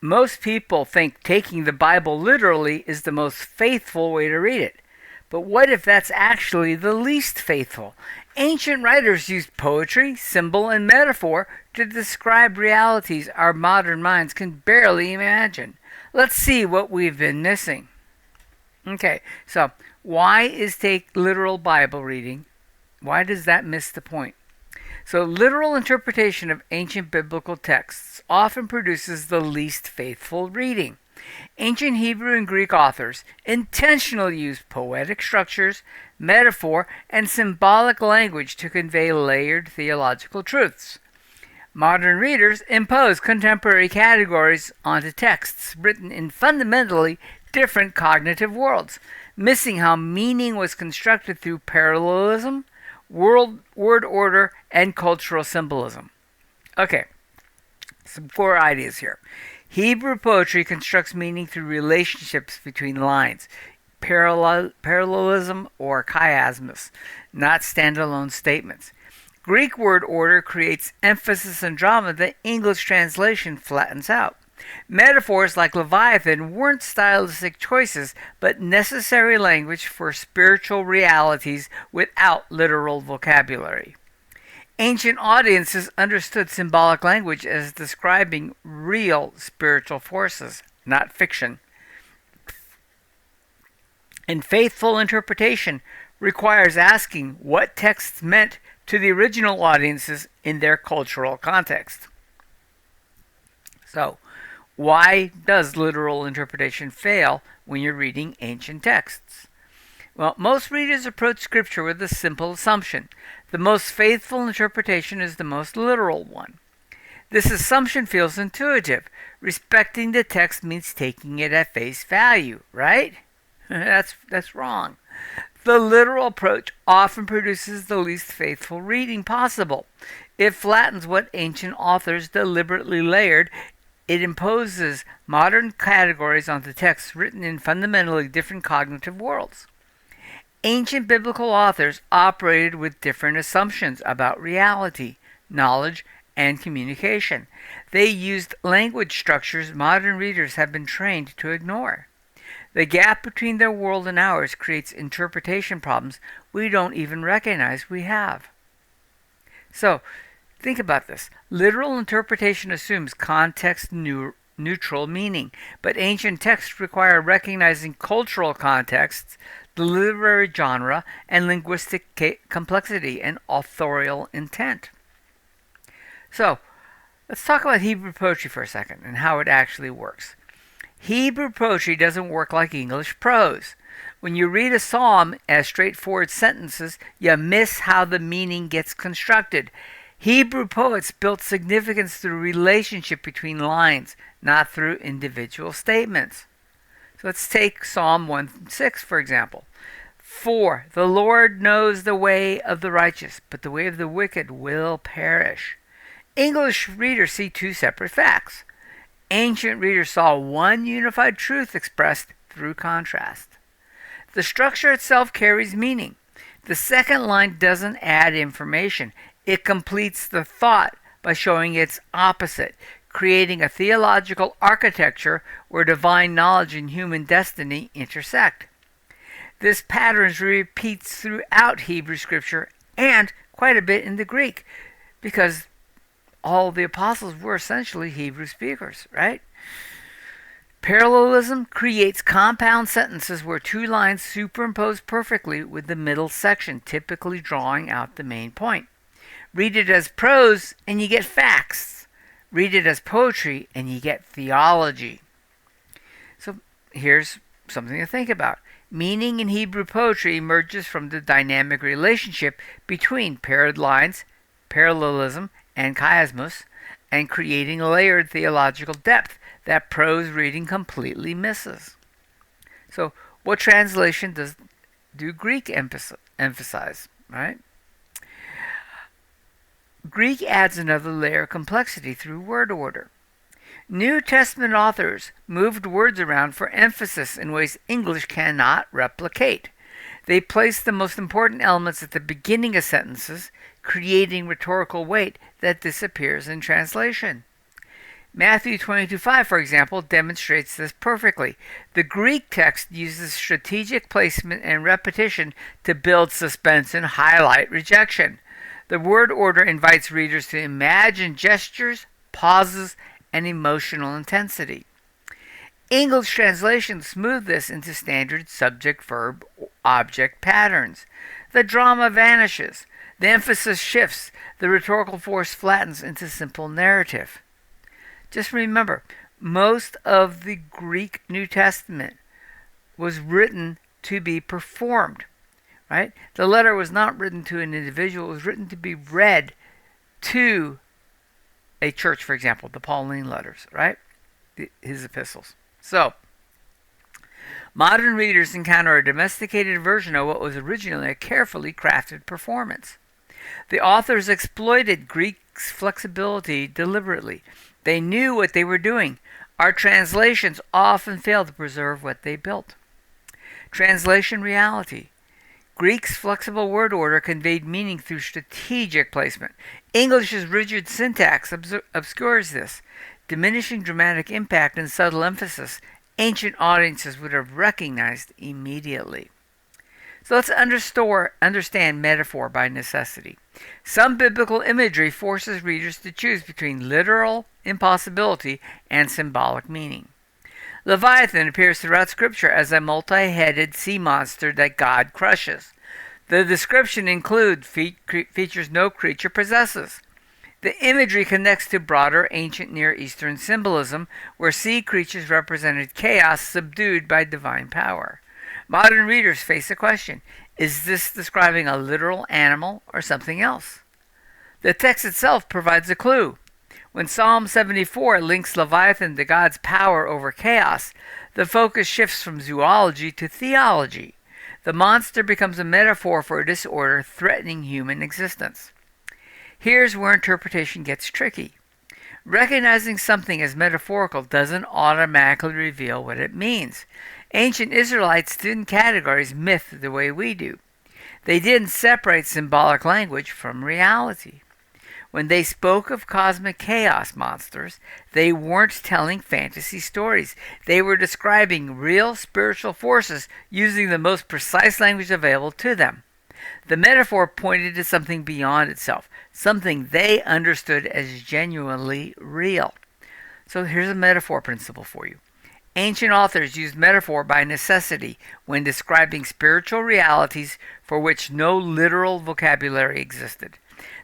Most people think taking the Bible literally is the most faithful way to read it. But what if that's actually the least faithful? Ancient writers used poetry, symbol, and metaphor to describe realities our modern minds can barely imagine. Let's see what we've been missing. Okay, so why is take literal Bible reading? Why does that miss the point? So, literal interpretation of ancient biblical texts often produces the least faithful reading. Ancient Hebrew and Greek authors intentionally used poetic structures, metaphor, and symbolic language to convey layered theological truths. Modern readers impose contemporary categories onto texts written in fundamentally different cognitive worlds, missing how meaning was constructed through parallelism, word order, and cultural symbolism. Okay, some core ideas here. Hebrew poetry constructs meaning through relationships between lines, parallelism or chiasmus, not standalone statements. Greek word order creates emphasis and drama that English translation flattens out. Metaphors like Leviathan weren't stylistic choices, but necessary language for spiritual realities without literal vocabulary. Ancient audiences understood symbolic language as describing real spiritual forces, not fiction. And faithful interpretation requires asking what texts meant to the original audiences in their cultural context. So, why does literal interpretation fail when you're reading ancient texts? Well, most readers approach Scripture with a simple assumption. The most faithful interpretation is the most literal one. This assumption feels intuitive. Respecting the text means taking it at face value, right? That's wrong. The literal approach often produces the least faithful reading possible. It flattens what ancient authors deliberately layered. It imposes modern categories onto texts written in fundamentally different cognitive worlds. Ancient biblical authors operated with different assumptions about reality, knowledge, and communication. They used language structures modern readers have been trained to ignore. The gap between their world and ours creates interpretation problems we don't even recognize we have. So, think about this. Literal interpretation assumes context neutral meaning, but ancient texts require recognizing cultural contexts, the literary genre, and linguistic complexity and authorial intent. So, let's talk about Hebrew poetry for a second and how it actually works. Hebrew poetry doesn't work like English prose. When you read a psalm as straightforward sentences, you miss how the meaning gets constructed. Hebrew poets built significance through relationship between lines, not through individual statements. So let's take Psalm 1:6 for example. For the Lord knows the way of the righteous, but the way of the wicked will perish. English readers see two separate facts. Ancient readers saw one unified truth expressed through contrast. The structure itself carries meaning. The second line doesn't add information. It completes the thought by showing its opposite, creating a theological architecture where divine knowledge and human destiny intersect. This pattern repeats throughout Hebrew scripture and quite a bit in the Greek, because all the apostles were essentially Hebrew speakers, right? Parallelism creates compound sentences where two lines superimpose perfectly with the middle section, typically drawing out the main point. Read it as prose and you get facts. Read it as poetry and you get theology. So here's something to think about. Meaning in Hebrew poetry emerges from the dynamic relationship between paired lines, parallelism, and chiasmus, and creating layered theological depth that prose reading completely misses. So, what translation do Greek emphasize, right? Greek adds another layer of complexity through word order. New Testament authors moved words around for emphasis in ways English cannot replicate. They placed the most important elements at the beginning of sentences, creating rhetorical weight that disappears in translation. Matthew 22:5, for example, demonstrates this perfectly. The Greek text uses strategic placement and repetition to build suspense and highlight rejection. The word order invites readers to imagine gestures, pauses, and emotional intensity. English translations smooth this into standard subject-verb-object patterns. The drama vanishes. The emphasis shifts. The rhetorical force flattens into simple narrative. Just remember, most of the Greek New Testament was written to be performed, right? The letter was not written to an individual. It was written to be read to a church, for example, the Pauline letters, right? His epistles. So, modern readers encounter a domesticated version of what was originally a carefully crafted performance. The authors exploited Greek's flexibility deliberately. They knew what they were doing. Our translations often fail to preserve what they built. Translation reality. Greek's flexible word order conveyed meaning through strategic placement. English's rigid syntax obscures this. Diminishing dramatic impact and subtle emphasis, ancient audiences would have recognized immediately. So let's understand metaphor by necessity. Some biblical imagery forces readers to choose between literal impossibility and symbolic meaning. Leviathan appears throughout Scripture as a multi-headed sea monster that God crushes. The description features no creature possesses. The imagery connects to broader ancient Near Eastern symbolism, where sea creatures represented chaos subdued by divine power. Modern readers face a question: is this describing a literal animal or something else? The text itself provides a clue. When Psalm 74 links Leviathan to God's power over chaos, the focus shifts from zoology to theology. The monster becomes a metaphor for a disorder threatening human existence. Here's where interpretation gets tricky. Recognizing something as metaphorical doesn't automatically reveal what it means. Ancient Israelites didn't categorize myth the way we do. They didn't separate symbolic language from reality. When they spoke of cosmic chaos monsters, they weren't telling fantasy stories. They were describing real spiritual forces using the most precise language available to them. The metaphor pointed to something beyond itself, something they understood as genuinely real. So here's a metaphor principle for you. Ancient authors used metaphor by necessity when describing spiritual realities for which no literal vocabulary existed.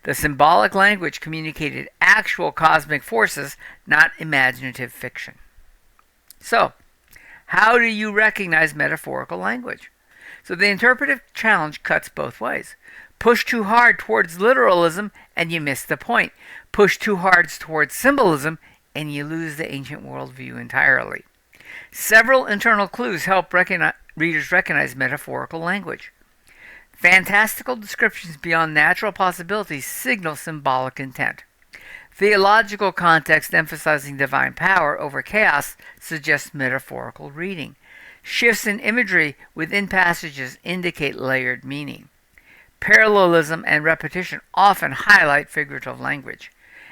The symbolic language communicated actual cosmic forces, not imaginative fiction. So, how do you recognize metaphorical language? So the interpretive challenge cuts both ways. Push too hard towards literalism and you miss the point. Push too hard towards symbolism and you lose the ancient worldview entirely. Several internal clues help readers recognize metaphorical language. Fantastical descriptions beyond natural possibilities signal symbolic intent. Theological context emphasizing divine power over chaos suggests metaphorical reading. Shifts in imagery within passages indicate layered meaning. Parallelism and repetition often highlight figurative language,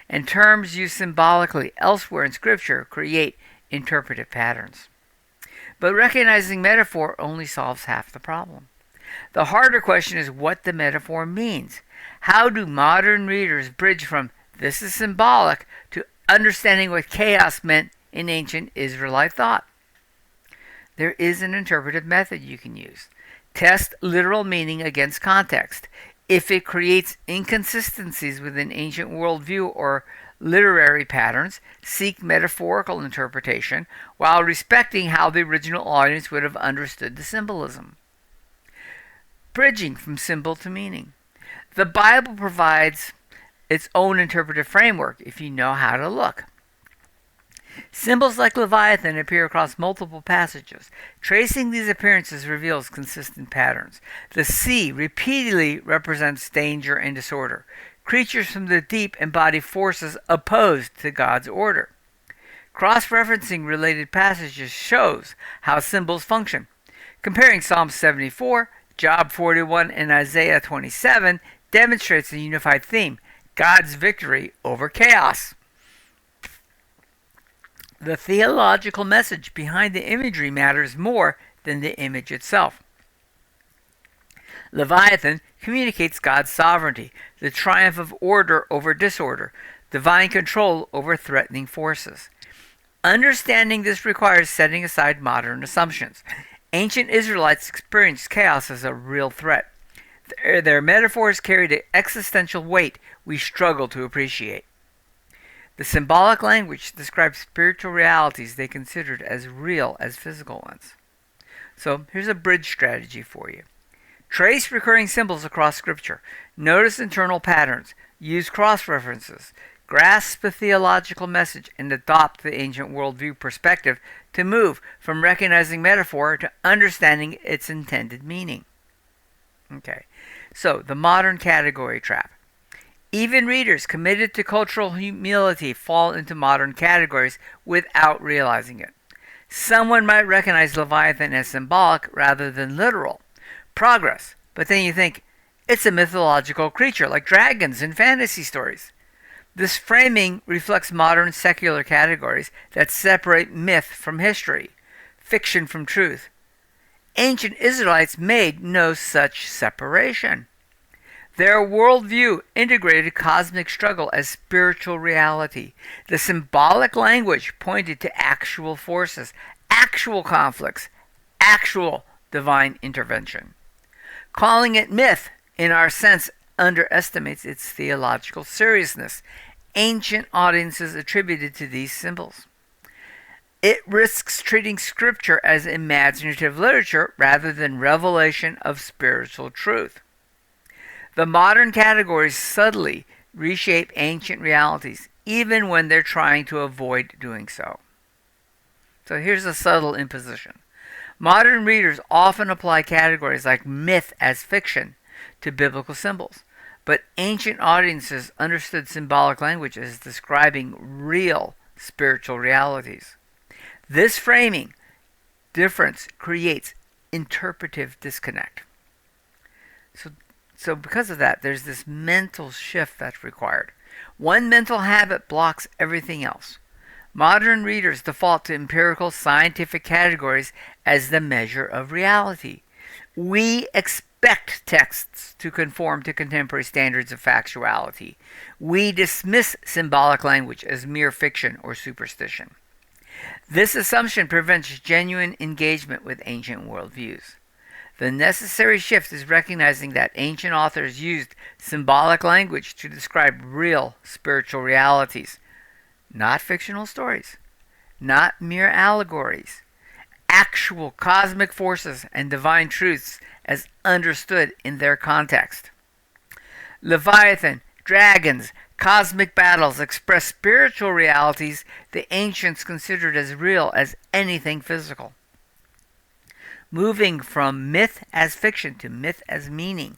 and terms used symbolically elsewhere in Scripture create interpretive patterns. But recognizing metaphor only solves half the problem. The harder question is what the metaphor means. How do modern readers bridge from this is symbolic to understanding what chaos meant in ancient Israelite thought? There is an interpretive method you can use. Test literal meaning against context. If it creates inconsistencies within ancient worldview or literary patterns, seek metaphorical interpretation while respecting how the original audience would have understood the symbolism. Bridging from symbol to meaning. The Bible provides its own interpretive framework if you know how to look. Symbols like Leviathan appear across multiple passages. Tracing these appearances reveals consistent patterns. The sea repeatedly represents danger and disorder. Creatures from the deep embody forces opposed to God's order. Cross-referencing related passages shows how symbols function. Comparing Psalm 74, Job 41, and Isaiah 27 demonstrates a unified theme: God's victory over chaos. The theological message behind the imagery matters more than the image itself. Leviathan communicates God's sovereignty, the triumph of order over disorder, divine control over threatening forces. Understanding this requires setting aside modern assumptions. Ancient Israelites experienced chaos as a real threat. Their metaphors carried an existential weight we struggle to appreciate. The symbolic language describes spiritual realities they considered as real as physical ones. So here's a bridge strategy for you. Trace recurring symbols across Scripture. Notice internal patterns. Use cross-references. Grasp the theological message and adopt the ancient worldview perspective to move from recognizing metaphor to understanding its intended meaning. Okay, so the modern category trap. Even readers committed to cultural humility fall into modern categories without realizing it. Someone might recognize Leviathan as symbolic rather than literal. Progress, but then you think, it's a mythological creature like dragons in fantasy stories. This framing reflects modern secular categories that separate myth from history, fiction from truth. Ancient Israelites made no such separation. Their worldview integrated cosmic struggle as spiritual reality. The symbolic language pointed to actual forces, actual conflicts, actual divine intervention. Calling it myth, in our sense, underestimates its theological seriousness. Ancient audiences attributed to these symbols. It risks treating Scripture as imaginative literature rather than revelation of spiritual truth. The modern categories subtly reshape ancient realities, even when they're trying to avoid doing so. So here's a subtle imposition. Modern readers often apply categories like myth as fiction to biblical symbols, but ancient audiences understood symbolic language as describing real spiritual realities. This framing difference creates interpretive disconnect. So because of that, there's this mental shift that's required. One mental habit blocks everything else. Modern readers default to empirical scientific categories as the measure of reality. We expect texts to conform to contemporary standards of factuality. We dismiss symbolic language as mere fiction or superstition. This assumption prevents genuine engagement with ancient worldviews. The necessary shift is recognizing that ancient authors used symbolic language to describe real spiritual realities, not fictional stories, not mere allegories, actual cosmic forces and divine truths as understood in their context. Leviathan, dragons, cosmic battles express spiritual realities the ancients considered as real as anything physical. Moving from myth as fiction to myth as meaning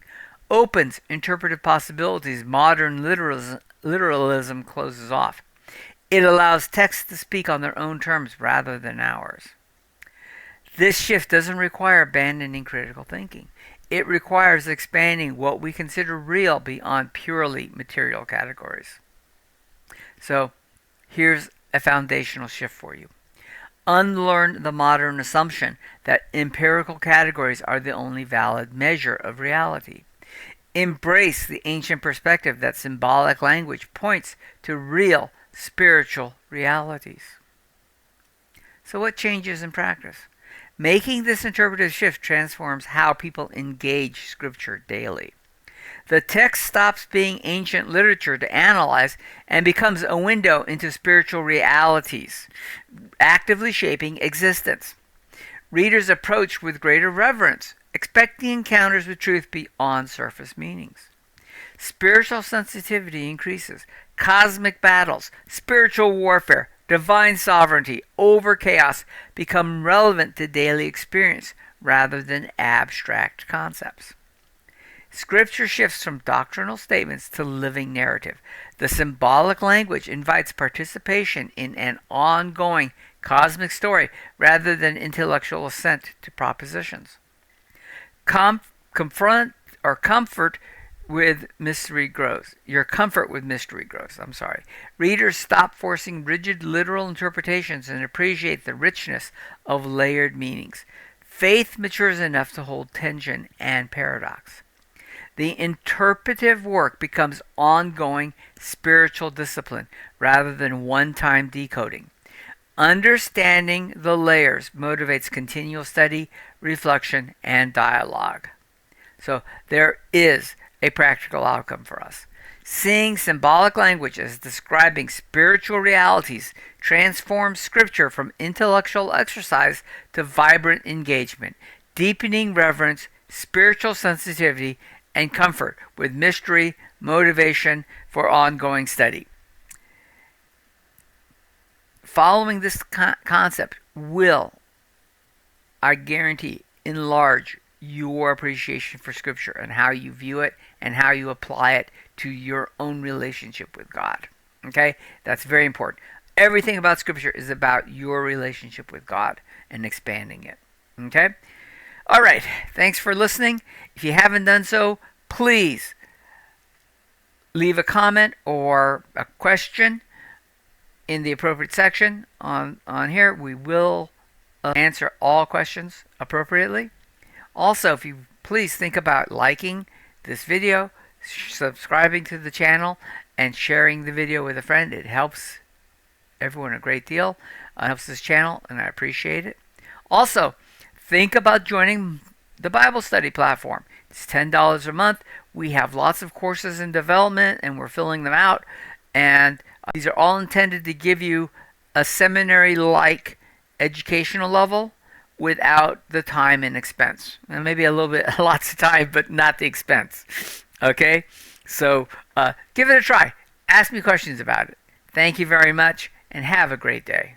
opens interpretive possibilities modern literalism closes off. It allows texts to speak on their own terms rather than ours. This shift doesn't require abandoning critical thinking. It requires expanding what we consider real beyond purely material categories. So, here's a foundational shift for you. Unlearn the modern assumption that empirical categories are the only valid measure of reality. Embrace the ancient perspective that symbolic language points to real spiritual realities. So what changes in practice? Making this interpretive shift transforms how people engage Scripture daily. The text stops being ancient literature to analyze and becomes a window into spiritual realities, actively shaping existence. Readers approach with greater reverence, expecting encounters with truth beyond surface meanings. Spiritual sensitivity increases. Cosmic battles, spiritual warfare, divine sovereignty over chaos become relevant to daily experience rather than abstract concepts. Scripture shifts from doctrinal statements to living narrative. The symbolic language invites participation in an ongoing cosmic story rather than intellectual assent to propositions. Comfort with mystery grows. Your comfort with mystery grows. I'm sorry. Readers stop forcing rigid literal interpretations and appreciate the richness of layered meanings. Faith matures enough to hold tension and paradox. The interpretive work becomes ongoing spiritual discipline rather than one-time decoding. Understanding the layers motivates continual study, reflection, and dialogue. So there is a practical outcome for us. Seeing symbolic language as describing spiritual realities transforms Scripture from intellectual exercise to vibrant engagement, deepening reverence, spiritual sensitivity, and comfort with mystery, motivation for ongoing study. Following this concept will, I guarantee, enlarge your appreciation for Scripture and how you view it and how you apply it to your own relationship with God. Okay? That's very important. Everything about Scripture is about your relationship with God and expanding it. Okay? All right. Thanks for listening. If you haven't done so, please leave a comment or a question in the appropriate section on here. We will answer all questions appropriately. Also, if you please think about liking this video, subscribing to the channel, and sharing the video with a friend. It helps everyone a great deal. It helps this channel, and I appreciate it. Also, think about joining the Bible study platform. It's $10 a month. We have lots of courses in development, and we're filling them out. And these are all intended to give you a seminary-like educational level without the time and expense. And maybe a little bit, lots of time, but not the expense. Okay? So give it a try. Ask me questions about it. Thank you very much, and have a great day.